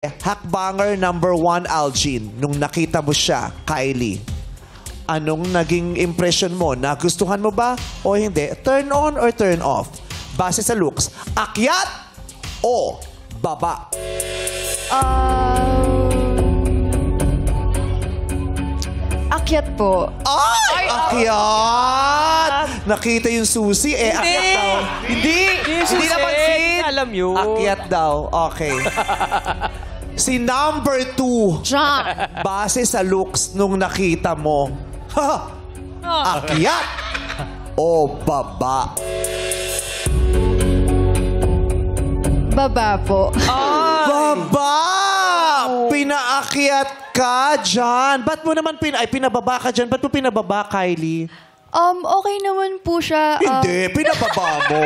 Hakbanger number 1, Algin. Nung nakita mo siya, Kylie, anong naging impression mo? Nagustuhan mo ba o hindi? Turn on or turn off? Base sa looks, akyat o baba? Akyat po. Ay, akyat! Nakita yung susi, akyat daw. Hindi napansin. Alam yun. Akyat daw, okay. Si number 2, John. base sa looks nung nakita mo, akyat o baba? Baba po. Baba! Pinaakyat ka, John. Ba't mo naman pinababa ka, John? Ba't mo pinababa, Kylie? Okay naman po siya. Hindi, pinababa mo.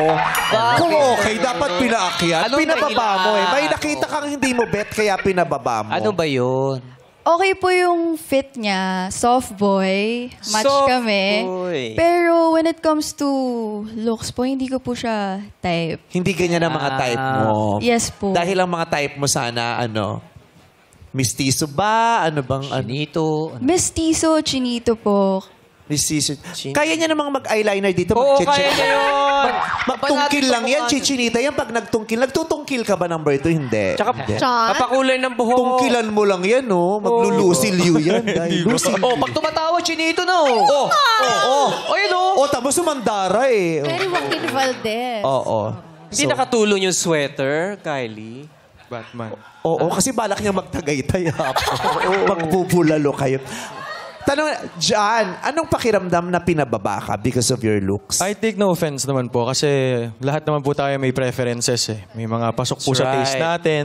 Kung okay, dapat pinaakyat. Anong Pinababa mo eh. May dahilan? nakita kang hindi mo bet, kaya pinababa mo. Ano ba yun? Okay po yung fit niya. Soft boy. Match Soft kami. boy. Pero when it comes to looks po, hindi ko po siya type. Hindi ganyan ang mga type mo. Yes po. Dahil ang mga type mo sana, mistiso ba? Ano bang, Nito. Mestizo, chinito po. mistiso. Kaya niya namang mag-eyeliner dito. Oo, mag-check. kaya niya yun. Magtungkil lang yan, chichinita yan. Pag nagtungkil, nagtutungkil ka ba number 2? Hindi. Tsaka, Hindi. papakulay ng buhok. Tungkilan mo lang yan, no? Maglulusilyo yan. Lusilyo. Oh, pag tumatawa, chinito na. Oh. Oh, yun oh. O, tapos sumandara eh. Very Joaquin Valdez. Oo. Hindi nakatulong yung sweater, Kylie. Batman. Oo, kasi balak niya magtagaytay. Magbubulalo kayo. Tanong, John, anong pakiramdam na pinababa ka because of your looks? I take no offense naman po kasi lahat naman po tayo may preferences eh. May mga pasok po That's sa taste right. natin.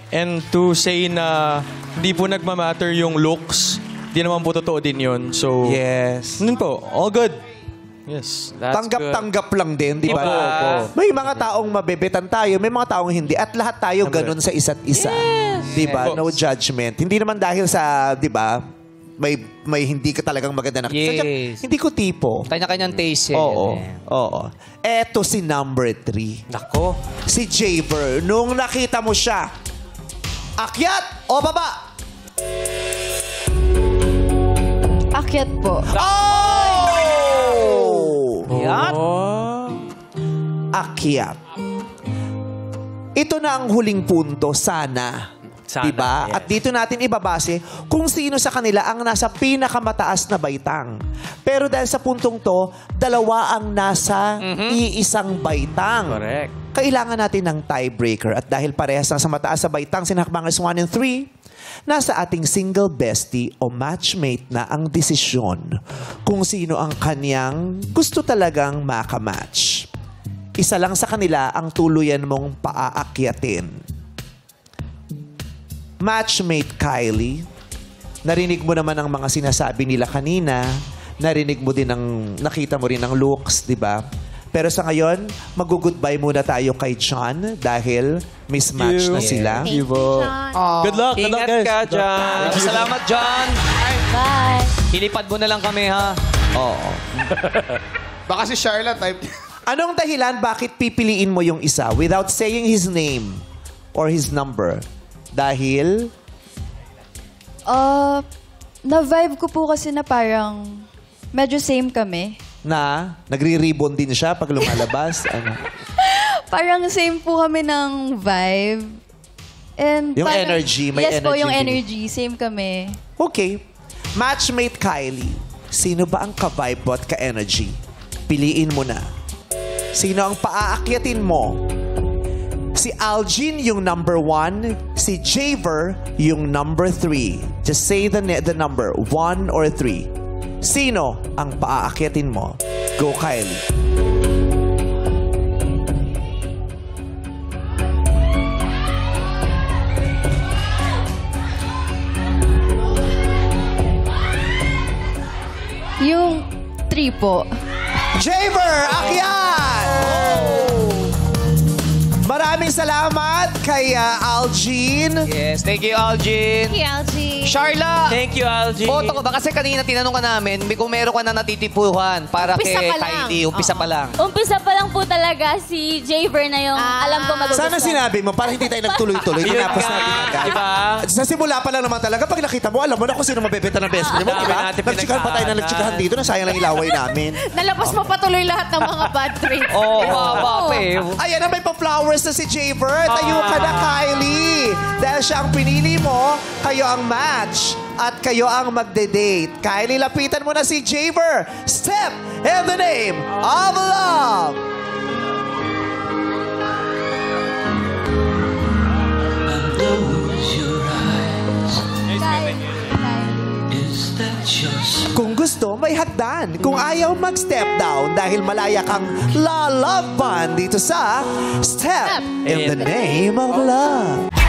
And to say na hindi po nagmamatter yung looks, di naman po totoo din yun. So, Yes. Nun po, all good. Yes. That's Tanggap-tanggap lang din, di ba? Opo. May mga taong mabebetan tayo, may mga taong hindi. At lahat tayo ganun sa isa't isa. Di ba? No judgment. Hindi naman dahil sa, di ba, may hindi ka talagang maganda na. Yes. Hindi ko tipo. Kanya-kanyang taste eh. Oo. Oo. Eto si number 3. Nako. Si Javer. Nung nakita mo siya, akyat o baba? Akyat po. Oh! Yan. Akyat. Ito na ang huling punto, sana. Sana, Diba? yes. At dito natin ibabase kung sino sa kanila ang nasa pinakamataas na baitang. Pero dahil sa puntong to, dalawa ang nasa iisang baitang. Correct. Kailangan natin ng tiebreaker. At dahil parehas na sa mataas sa baitang, sinakbangers 1 and 3, nasa ating single bestie o matchmate na ang desisyon kung sino ang kanyang gusto talagang makamatch. Isa lang sa kanila ang tuluyan mong paaakyatin. Matchmate Kylie, narinig mo naman ang mga sinasabi nila kanina, narinig mo din nakita mo rin ang looks, di ba? Pero sa ngayon, mag-goodbye muna tayo kay John dahil mismatch na sila. Thank you po. Good luck. Good luck, Ingat guys. ka, John. Salamat, John. Bye. Hilipad mo na lang kami, ha? Oo. Baka si Charlotte type. Anong dahilan bakit pipiliin mo yung isa without saying his name or his number? Dahil? Na-vibe ko po kasi na parang medyo same kami. Na nagre-ribbon din siya pag lumalabas. Ano? Parang same po kami ng vibe. And Yung parang- energy, may yes po, energy yung din. energy. Same kami. Okay. Matchmate Kylie, sino ba ang ka-vibe mo at ka-energy? Piliin mo na. Sino ang paaakyatin mo? Si Algin yung number 1, si Javer yung number 3. Just say the number, 1 or 3. Sino ang paaakyatin mo? Go, Kylie. Yung 3 po. Javer, akyat! Maraming salamat kay Algin. Yes, thank you, Algin. Sharla! Thank you, Algie. Boto ka ba? Kasi kanina tinanong ka namin, kung meron ka na natitipuhan para Umpisa kay pa lang. Kylie. Umpisa pa lang. Umpisa pa lang po talaga si Javer na yung alam ko magugustuhan. Sana sinabi mo para hindi tayo nagtuloy-tuloy. Yun Tinapos nga, natin agad. diba? Sa simula pa lang naman talaga, pag nakita mo, alam mo na kung sino mabebenta ng best friend mo, Dami diba? natin Nagtsikahan pa tayo na nagtsikahan dito, nasayang lang ilaway namin. Nalabas mo patuloy lahat ng mga bad traits. Oo, baba pa eh. Ayan na, may pa-flowers na si Javer. Tayo ka na, Kylie. Dahil siya ang pinili mo, kayo ang match. At kayo ang magde-date. Kylie, lapitan mo na si Javer. Step in the name of love. Kung gusto, may hagdan. Kung ayaw, mag-step down dahil malaya kang lalaban dito sa Step in the Name of Love.